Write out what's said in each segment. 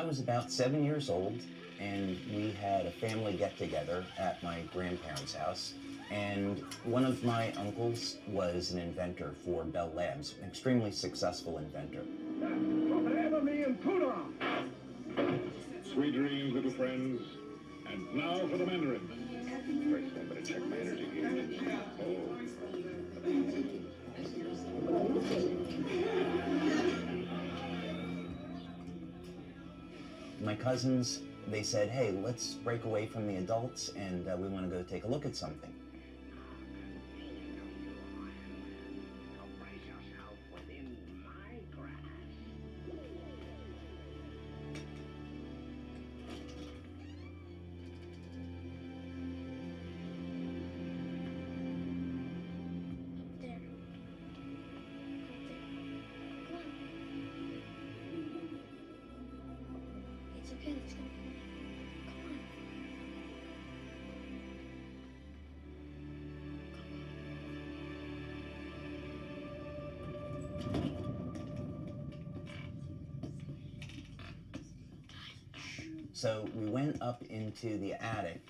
I was about 7 years old, and we had a family get-together at my grandparents' house. And one of my uncles was an inventor for Bell Labs, an extremely successful inventor. Sweet dreams, little friends. And now for the Mandarin. First, I better check my energy gauge. My cousins, they said, hey, let's break away from the adults and we want to go take a look at something. So we went up into the attic.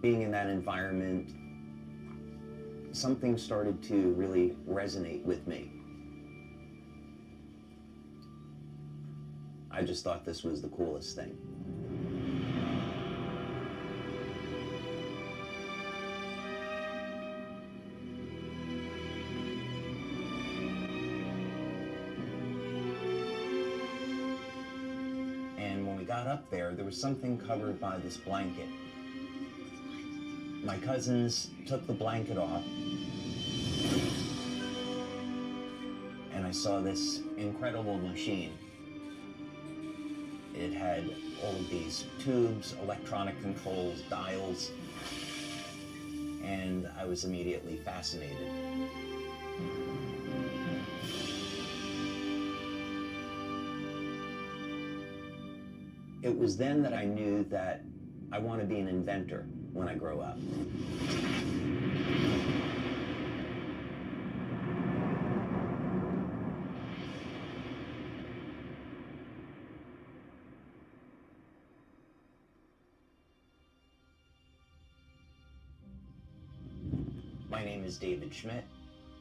Being in that environment, something started to really resonate with me. I just thought this was the coolest thing. And when we got up there was something covered by this blanket. My cousins took the blanket off, and I saw this incredible machine. It had all of these tubes, electronic controls, dials, and I was immediately fascinated. It was then that I knew that I want to be an inventor when I grow up. My name is David Schmidt.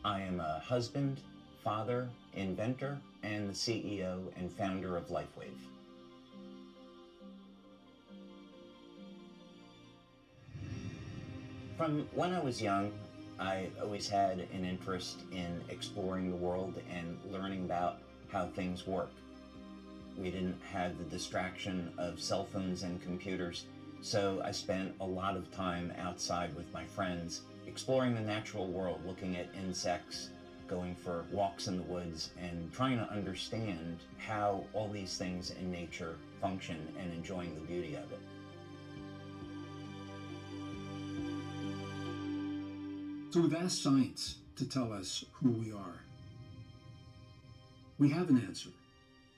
I am a husband, father, inventor, and the CEO and founder of LIFEWAVE. From when I was young, I always had an interest in exploring the world and learning about how things work. We didn't have the distraction of cell phones and computers, so I spent a lot of time outside with my friends, exploring the natural world, looking at insects, going for walks in the woods, and trying to understand how all these things in nature function and enjoying the beauty of it. So we've asked science to tell us who we are. We have an answer,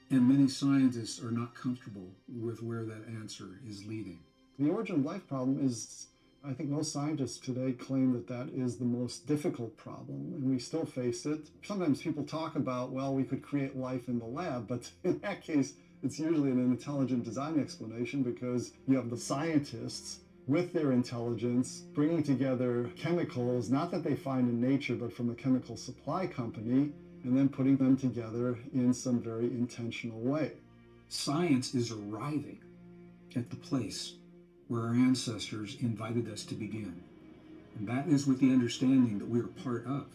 and many scientists are not comfortable with where that answer is leading. The origin of life problem is, I think most scientists today claim that that is the most difficult problem, and we still face it. Sometimes people talk about, well, we could create life in the lab, but in that case, it's usually an intelligent design explanation because you have the scientists with their intelligence bringing together chemicals, not that they find in nature, but from a chemical supply company, and then putting them together in some very intentional way. Science is arriving at the place where our ancestors invited us to begin. And that is with the understanding that we are part of,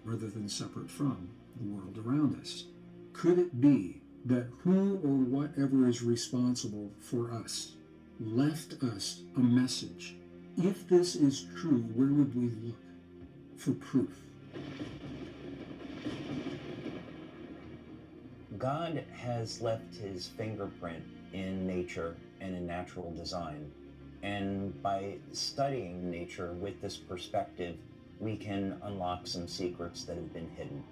rather than separate from, the world around us. Could it be that who or whatever is responsible for us left us a message? If this is true, where would we look for proof? God has left his fingerprint in nature and in natural design. And by studying nature with this perspective, we can unlock some secrets that have been hidden.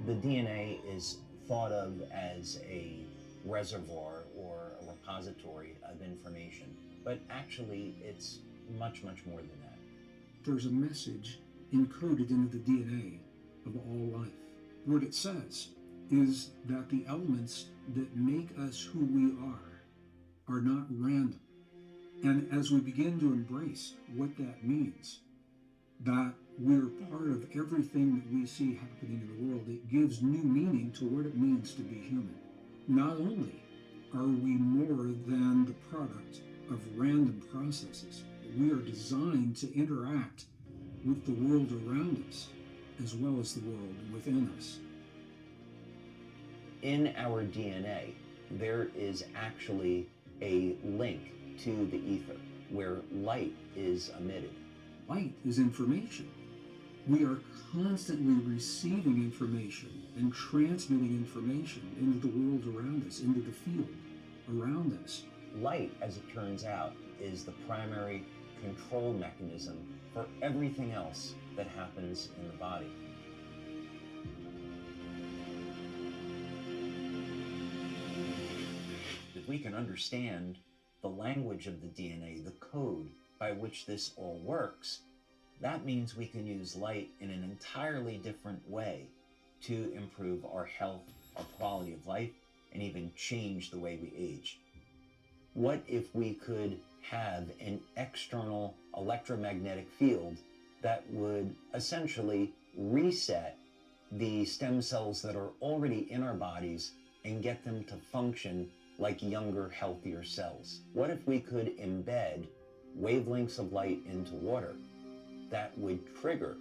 The DNA is thought of as a reservoir or a repository of information, but actually it's much, much more than that. there's a message encoded into the DNA of all life. What it says is that the elements that make us who we are not random. And as we begin to embrace what that means, that we're part of everything that we see happening in the world, it gives new meaning to what it means to be human. Not only are we more than the product of random processes, but we are designed to interact with the world around us as well as the world within us. In our DNA, there is actually a link to the ether where light is emitted. Light is information. We are constantly receiving information and transmitting information into the world around us, into the field around us. Light, as it turns out, is the primary control mechanism for everything else that happens in the body. If we can understand the language of the DNA, the code by which this all works, that means we can use light in an entirely different way to improve our health, our quality of life, and even change the way we age. What if we could have an external electromagnetic field that would essentially reset the stem cells that are already in our bodies and get them to function like younger, healthier cells? What if we could embed wavelengths of light into water that would trigger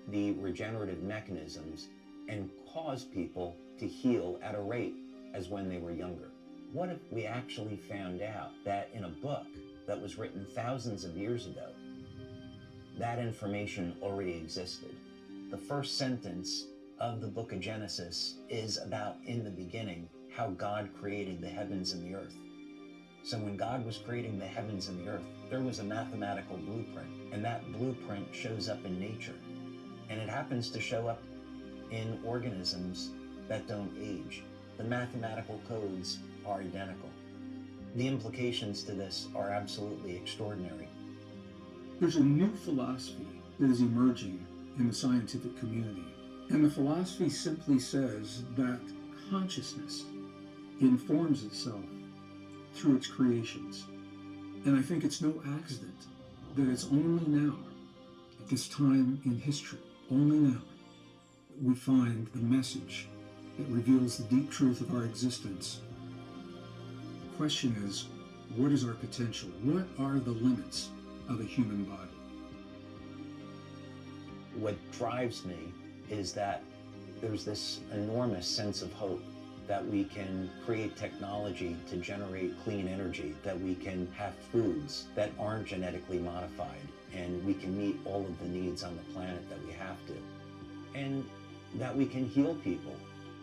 the regenerative mechanisms and cause people to heal at a rate as when they were younger? What if we actually found out that in a book that was written thousands of years ago, that information already existed? The first sentence of the book of Genesis is about, in the beginning, how God created the heavens and the earth. So when God was creating the heavens and the earth, there was a mathematical blueprint, and that blueprint shows up in nature. And it happens to show up in organisms that don't age. The mathematical codes are identical. The implications to this are absolutely extraordinary. There's a new philosophy that is emerging in the scientific community. And the philosophy simply says that consciousness informs itself through its creations. And I think it's no accident that it's only now, at this time in history, only now, we find the message that reveals the deep truth of our existence. The question is, what is our potential? What are the limits of a human body? What drives me is that there's this enormous sense of hope that we can create technology to generate clean energy, that we can have foods that aren't genetically modified, and we can meet all of the needs on the planet that we have to, and that we can heal people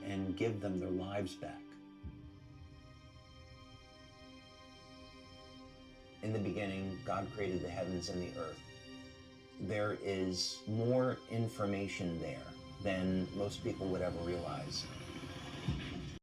and give them their lives back. In the beginning, God created the heavens and the earth. There is more information there than most people would ever realize.